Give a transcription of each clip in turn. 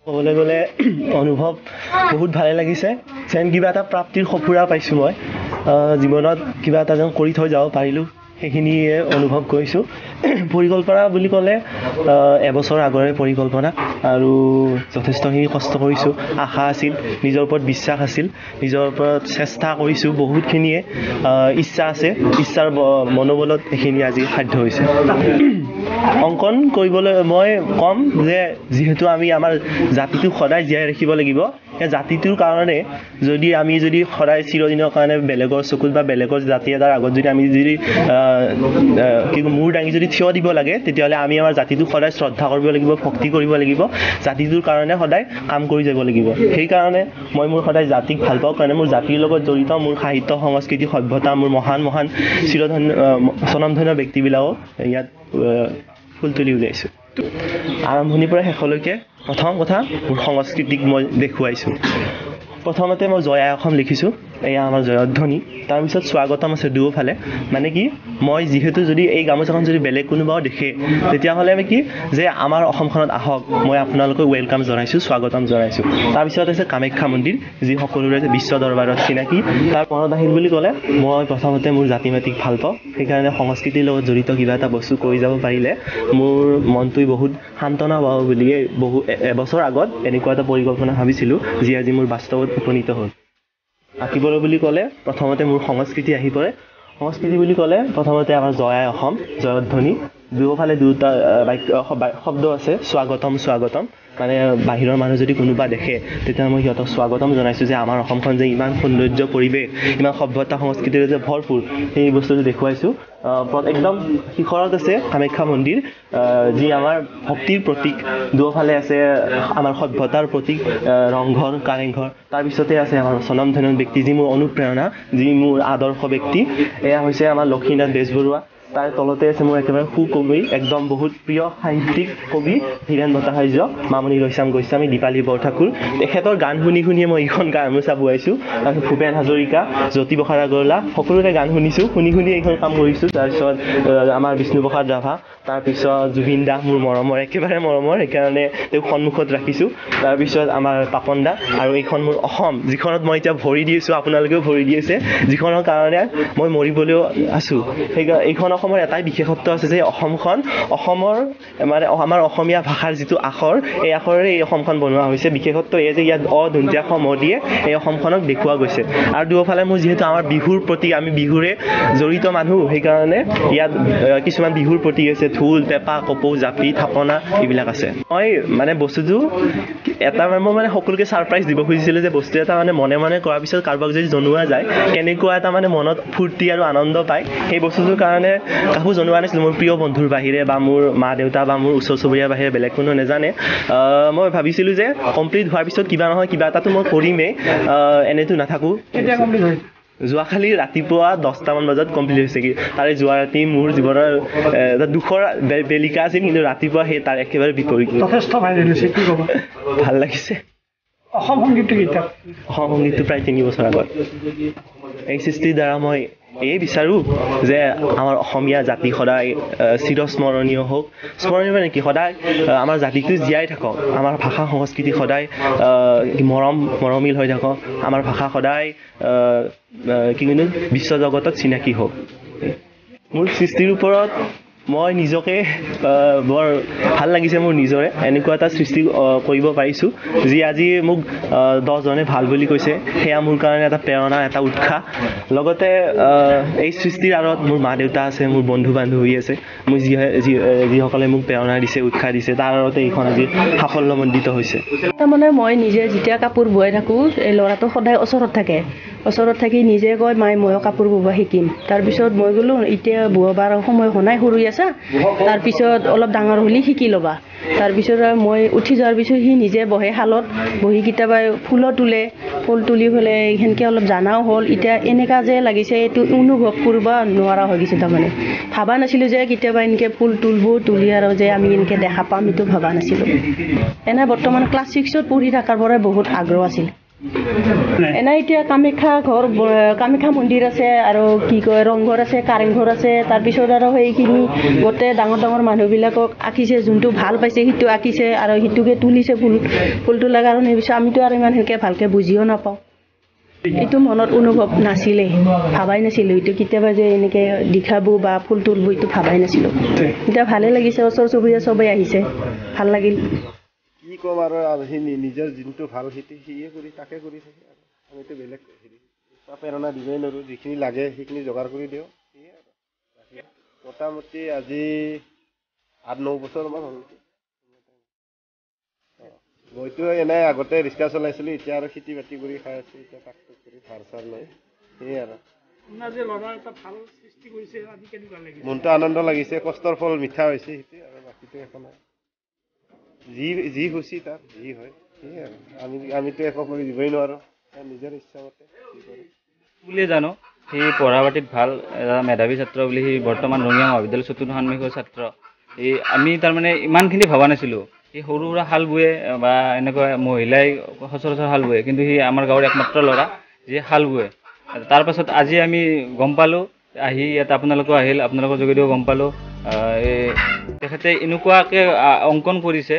ক'বলৈ গ'লে অনুভৱ বহুত ভালে লাগিছে, যেন কিবা এটা প্ৰাপ্তিৰ সফুৰা পাইছোঁ। মই জীৱনত কিবা এটা যেন কৰি থৈ যাব পাৰিলোঁ, সেইখিনিয়ে অনুভৱ কৰিছোঁ। পৰিকল্পনা বুলি ক'লে এবছৰ আগৰে পৰিকল্পনা, আৰু যথেষ্টখিনি কষ্ট কৰিছোঁ। আশা আছিল, নিজৰ ওপৰত বিশ্বাস আছিল, নিজৰ ওপৰত চেষ্টা কৰিছোঁ বহুতখিনিয়ে। ইচ্ছা আছে, ইচ্ছাৰ মনোবলত এইখিনি আজি সাধ্য হৈছে। অংকন কৰিবলৈ মই ক'ম যে যিহেতু আমি আমাৰ জাতিটোক সদায় জীয়াই ৰাখিব লাগিব, সেই জাতিটোৰ কাৰণে আমি যদি সদায় চিৰদিনৰ কাৰণে বেলেগৰ চকুত বা বেলেগৰ জাতি এটাৰ আগত যদি আমি যদি মূৰ দাঙি যদি থিয় দিব লাগে, তেতিয়াহ'লে আমি আমাৰ জাতিটোক সদায় শ্ৰদ্ধা কৰিব লাগিব, ভক্তি কৰিব লাগিব, জাতিটোৰ কাৰণে সদায় কাম কৰি যাব লাগিব। সেইকাৰণে মই মোৰ সদায় জাতিক ভাল পাওঁ, কাৰণে মোৰ জাতিৰ লগত জড়িত মোৰ সাহিত্য, সংস্কৃতি, সভ্যতা, মোৰ মহান স্বনামধন্য ব্যক্তিবিলাকক ইয়াত ফুল তুলি উলিয়াইছোঁ। আৰম্ভণিৰ পৰা শেষলৈকে প্ৰথম কথা মোৰ সংস্কৃতিক মই দেখুৱাইছোঁ। প্ৰথমতে মই জয় আই অসম লিখিছোঁ, এয়া আমাৰ জয়ধ্বনি। তাৰপিছত স্বাগতম আছে দুয়োফালে। মানে কি, মই যিহেতু যদি এই গামোচাখন যদি বেলেগ কোনোবাও দেখে, তেতিয়াহ'লে আমি কি যে আমাৰ অসমখনত আহক, মই আপোনালোকক ৱেলকাম জনাইছোঁ, স্বাগতম জনাইছোঁ। তাৰপিছত আছে কামাখ্যা মন্দিৰ, যি সকলোৰে বিশ্ব দৰবাৰত চিনাকি। তাৰ মনত আহিল বুলি ক'লে মই প্ৰথমতে মোৰ জাতি মাতিক ভাল পাওঁ, সেইকাৰণে সংস্কৃতিৰ লগত জড়িত কিবা এটা বস্তু কৰি যাব পাৰিলে মোৰ মনটোৱে বহুত সান্তনা পাব বুলিয়ে এবছৰ আগত এনেকুৱা এটা পৰিকল্পনা ভাবিছিলোঁ, যি আজি মোৰ বাস্তৱত উপনীত হ'ল। আঁকিবলৈ বুলি ক'লে প্ৰথমতে মোৰ সংস্কৃতি আহি পৰে। সংস্কৃতি বুলি ক'লে প্ৰথমতে আমাৰ জয় আই অসম, জয়ধ্বনি, দুয়োফালে দুটা শব্দ আছে, স্বাগতম স্বাগতম। মানে বাহিৰৰ মানুহ যদি কোনোবা দেখে, তেতিয়া মই সিহঁতক স্বাগতম জনাইছোঁ যে আমাৰ অসমখন যে ইমান সৌন্দৰ্য পৰিৱেশ, ইমান সভ্যতা সংস্কৃতিৰে যে ভৰপূৰ, সেই বস্তুটো দেখুৱাইছোঁ। একদম শিখৰত আছে কামাখ্যা মন্দিৰ, যি আমাৰ ভক্তিৰ প্ৰতীক। দুয়োফালে আছে আমাৰ সভ্যতাৰ প্ৰতীক, ৰংঘৰ, কাৰেংঘৰ। তাৰপিছতে আছে আমাৰ স্বনামধন্য ব্যক্তি, যি মোৰ অনুপ্ৰেৰণা, যি মোৰ আদৰ্শ ব্যক্তি, এয়া হৈছে আমাৰ লক্ষ্মীনাথ বেজবৰুৱা। তাৰ তলতে আছে মোৰ একেবাৰে সুকবি, একদম বহুত প্ৰিয় সাহিত্যিক কবি হীৰেণ ভট্টাচাৰ্য, মামণি ৰয়ছম গোস্বামী, দীপালী বৰঠাকুৰ। তেখেতৰ গান শুনি শুনিয়ে মই এইখন গামোচা বোৱাইছোঁ। তাৰপিছত ভূপেন হাজৰিকা, জ্যোতিপ্ৰসাদ আগৰৱালা, সকলোৰে গান শুনিছোঁ, শুনি এইখন কাম কৰিছোঁ। তাৰপিছত আমাৰ বিষ্ণুপ্ৰসাদ ৰাভা, তাৰপিছত জুবিন দা, মোৰ মৰমৰ, একেবাৰে মৰমৰ, সেইকাৰণে তেওঁক সন্মুখত ৰাখিছোঁ। তাৰপিছত আমাৰ পাপন দা, আৰু এইখন মোৰ অসম, যিখনত মই এতিয়া ভৰি দিছোঁ, আপোনালোকেও ভৰি দি আছে, যিখনৰ কাৰণে মই মৰিবলৈও আছোঁ। সেইকাৰণে এইখন অসমৰ এটাই বিশেষত্ব আছে যে অসমৰ মানে আমাৰ অসমীয়া ভাষাৰ যিটো আখৰ, এই আখৰেৰে এই অসমখন বনোৱা হৈছে। বিশেষত্ব এয়ে যে ইয়াত দন্তীয়া স ম দিয়ে এই অসমখনক দেখুওৱা গৈছে। আৰু দুয়োফালে মোৰ যিহেতু আমাৰ বিহুৰ প্ৰতীক, আমি বিহুৰে জড়িত মানুহ, সেইকাৰণে ইয়াত কিছুমান বিহুৰ প্ৰতীক আছে, ঢোল, পেঁপা, কপৌ, জাপি, থাপনা, এইবিলাক আছে। মই মানে বস্তুটো এটা মই মানে সকলোকে ছাৰপ্ৰাইজ দিব খুজিছিলোঁ যে বস্তু এটা মানে মনে মনে কৰাৰ পিছত কাৰোবাক যদি জনোৱা যায়, কেনেকুৱা এটা মানে মনত ফূৰ্তি আৰু আনন্দ পায়, সেই বস্তুটোৰ কাৰণে কাকো জনোৱা নাছিলোঁ। মোৰ প্ৰিয় বন্ধুৰ বাহিৰে বা মোৰ মা দেউতা বা মোৰ ওচৰ চুবুৰীয়াৰ বাহিৰে বেলেগ কোনো নাজানে। মই ভাবিছিলোঁ যে কমপ্লিট হোৱাৰ পিছত কিবা নহয় কিবা এটাতো মই কৰিমেই, এনেতো নাথাকোঁ। কেতিয়া কমপ্লিট হয়? যোৱাকালি ৰাতিপুৱা 10টামান বজাত কমপ্লিট হৈছে। কি তাৰে যোৱা ৰাতি মোৰ জীৱনৰ এটা দুখৰ বেলিকা আছিল, কিন্তু ৰাতিপুৱা সেই তাৰ একেবাৰে বিপৰীত। যথেষ্ট ভাল লাগিছে। অসম সংগীতটো প্ৰায় 3 বছৰ আগত। এই সৃষ্টিৰ দ্বাৰা মই এই বিচাৰোঁ যে আমাৰ অসমীয়া জাতি সদায় চিৰস্মৰণীয় হওক। স্মৰণীয় মানে কি, সদায় আমাৰ জাতিটো জীয়াই থাকক, আমাৰ ভাষা সংস্কৃতি সদায় মৰমিল হৈ থাকক, আমাৰ ভাষা সদায় বিশ্ব জগতত চিনাকি হওক। মোৰ সৃষ্টিৰ ওপৰত মই নিজকে বৰ ভাল লাগিছে, মোৰ নিজৰে এনেকুৱা এটা সৃষ্টি কৰিব পাৰিছোঁ, যি আজি মোক 10জনে ভাল বুলি কৈছে। সেয়া মোৰ কাৰণে এটা প্ৰেৰণা, এটা উৎসাহ। লগতে এই সৃষ্টিৰ আঁৰত মোৰ মা দেউতা আছে, মোৰ বন্ধু বান্ধৱী আছে, মোক যিসকলে মোক প্ৰেৰণা দিছে, উৎসাহ দিছে, তাৰ আঁৰতে এইখন আজি সাফল্যমণ্ডিত হৈছে। তাৰমানে মই নিজে যেতিয়া কাপোৰ বোৱাই থাকোঁ, এই ল'ৰাটো সদায় ওচৰত থাকে, ওচৰত থাকি নিজে কয়, মাই ময়ো কাপোৰ বোৱা শিকিম। তাৰপিছত মই গ'লো, এতিয়া বোৱাবাৰ সময় হোৱা নাই, সৰু আছা, তাৰপিছত অলপ ডাঙৰ হ'লে শিকি ল'বা। তাৰপিছত মই উঠি যোৱাৰ পিছত সি নিজে বহে শালত, বহি কেতিয়াবা ফুলো তোলে, ফুল তুলি পেলাই সেনেকৈ অলপ জানাও হ'ল। এতিয়া এনেকুৱা যে লাগিছে এইটো অনুভৱ কৰিব নোৱাৰা হৈ গৈছে। তাৰমানে ভাবা নাছিলোঁ যে কেতিয়াবা এনেকৈ ফুল তুলি আৰু যে আমি এনেকৈ দেখা পাম, এইটো ভবা নাছিলোঁ। এনে বৰ্তমান ক্লাছ 6ত পঢ়ি থকাৰ পৰাই বহুত আগ্ৰহ আছিল। এনে এতিয়া কামাখ্যা মন্দিৰ আছে আৰু কি কয় ৰংঘৰ আছে, কাৰেংঘৰ আছে, তাৰপিছত আৰু সেইখিনি গোটেই ডাঙৰ ডাঙৰ মানুহবিলাকক আঁকিছে, যোনটো ভাল পাইছে সেইটো আঁকিছে আৰু সিটোকে তুলিছে ফুল তোলাৰ কাৰণে। পিছত আমিতো আৰু ইমান সেনেকৈ ভালকৈ বুজিও নাপাওঁ। এইটো মনত অনুভৱ নাছিলে, ভাবাই নাছিলোঁ এইটো কেতিয়াবা যে এনেকৈ দেখাব বা ফুল তুলব, এইটো ভাবাই নাছিলোঁ। এতিয়া ভালেই লাগিছে, ওচৰ চুবুৰীয়া চবেই আহিছে, ভাল লাগিল। কি ক'ম আৰু সি নিজৰ যোনটো ভাল সিয়ে কৰি তাকে কৰি থাকে আৰু আমিতো বেলেগ প্ৰেৰণা দিবই নোৱাৰোঁ। যিখিনি লাগে সেইখিনি যোগাৰ কৰি দিওঁ, সেয়ে আৰু মোটামুটি আজি 8-9 বছৰমান হ'ল। মইতো এনেই আগতে ৰিক্সা চলাইছিলোঁ, এতিয়া আৰু খেতি বাতি কৰি খাই আছোঁ, এতিয়া তাক কৰি ধাৰ চাৰ লৈ, সেয়ে আৰু মনটো আনন্দ লাগিছে, কষ্টৰ ফল মিঠা হৈছে, সেইটোৱে আৰু বাকীটো একো নাই। যি খুচি তাত যি হয় সেয়ে আৰু আমিতো একো কৰি দিবই নোৱাৰোঁ, নিজৰ ইচ্ছামতে যি কৰে বুলিয়ে জানো। সি পঢ়া পাতিত ভাল, এটা মেধাৱী ছাত্ৰ বুলি। সি বৰ্তমান ৰঙিয়া মহাবিদ্যালয় চতুৰ্থ ষান্মাসিকৰ ছাত্ৰ। আমি তাৰমানে ইমানখিনি ভবা নাছিলোঁ। সি সৰু সুৰা শাল বোৱে বা এনেকুৱা মহিলাই সচৰাচৰ শাল বোৱে, কিন্তু সি আমাৰ গাঁৱৰ একমাত্ৰ ল'ৰা যিয়ে শাল বোৱে। তাৰপাছত আজি আমি গম পালোঁ, আহি ইয়াত আপোনালোকো আহিল, আপোনালোকৰ যোগেদিও গম পালোঁ, তেখেতে এনেকুৱাকৈ অংকন কৰিছে।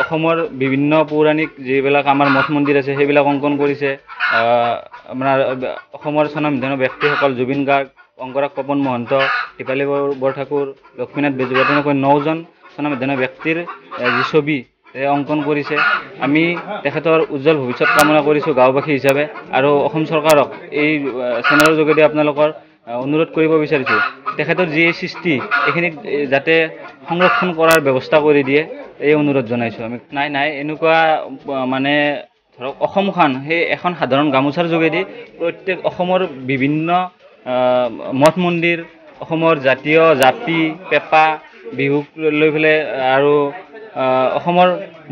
অসমৰ বিভিন্ন পৌৰাণিক যিবিলাক আমাৰ মঠ মন্দিৰ আছে সেইবিলাক অংকন কৰিছে। আপোনাৰ অসমৰ স্বনামধন্য ব্যক্তিসকল জুবিন গাৰ্গ, অংগৰাগ তপন মহন্ত, দীপালী বৰঠাকুৰ, লক্ষ্মীনাথ বেজবৰুৱা, তেনেকৈ 9জন স্বনামধন্য ব্যক্তিৰ যি ছবি অংকন কৰিছে। আমি তেখেতৰ উজ্জ্বল ভৱিষ্যত কামনা কৰিছোঁ গাঁওবাসী হিচাপে। আৰু অসম চৰকাৰক এই চেনেলৰ যোগেদি আপোনালোকৰ অনুৰোধ কৰিব বিচাৰিছোঁ, তেখেতৰ যি সৃষ্টি এইখিনিক যাতে সংৰক্ষণ কৰাৰ ব্যৱস্থা কৰি দিয়ে, এই অনুৰোধ জনাইছোঁ আমি। নাই এনেকুৱা মানে ধৰক অসমখন সেই এখন সাধাৰণ গামোচাৰ যোগেদি প্ৰত্যেক অসমৰ বিভিন্ন মঠ মন্দিৰ, অসমৰ জাতীয় জাপি, পেঁপা, বিহুক লৈ পেলাই আৰু অসমৰ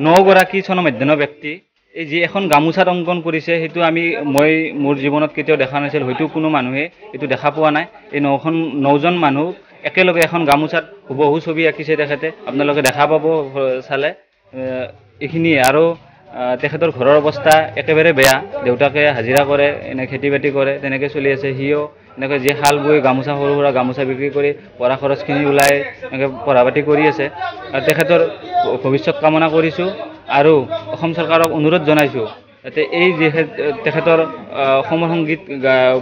9গৰাকী স্বনামধন্য ব্যক্তি এই যি এখন গামোচাত অংকন কৰিছে, সেইটো মই মোৰ জীৱনত কেতিয়াও দেখা নাছিলোঁ। হয়তো কোনো মানুহে এইটো দেখা পোৱা নাই। এই 9জন মানুহ একেলগে এখন গামোচাত হুবহু ছবি আঁকিছে তেখেতে, আপোনালোকে দেখা পাব চালে। এইখিনিয়ে। আৰু তেখেতৰ ঘৰৰ অৱস্থা একেবাৰে বেয়া। দেউতাকে হাজিৰা কৰে, এনে খেতি বাতি কৰে, তেনেকৈ চলি আছে। সিও এনেকৈ যি শাল বৈ গামোচা, সৰু সুৰা গামোচা বিক্ৰী কৰি পঢ়া খৰচখিনি ওলাই এনেকৈ পঢ়া পাতি কৰি আছে। আৰু তেখেতৰ ভৱিষ্যত কামনা কৰিছোঁ আৰু অসম চৰকাৰক অনুৰোধ জনাইছোঁ যাতে এই যি তেখেতৰ অসমৰ সংগীত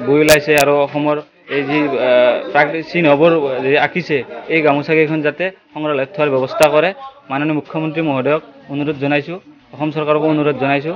বৈ ওলাইছে আৰু অসমৰ এই যি প্ৰাকৃতিক চিহ্নবোৰ আঁকিছে, এই গামোচাকেইখন যাতে সংগ্ৰহালয়ত থোৱাৰ ব্যৱস্থা কৰে। মাননীয় মুখ্যমন্ত্ৰী মহোদয়ক অনুৰোধ জনাইছোঁ, অসম চৰকাৰকো অনুৰোধ জনাইছোঁ।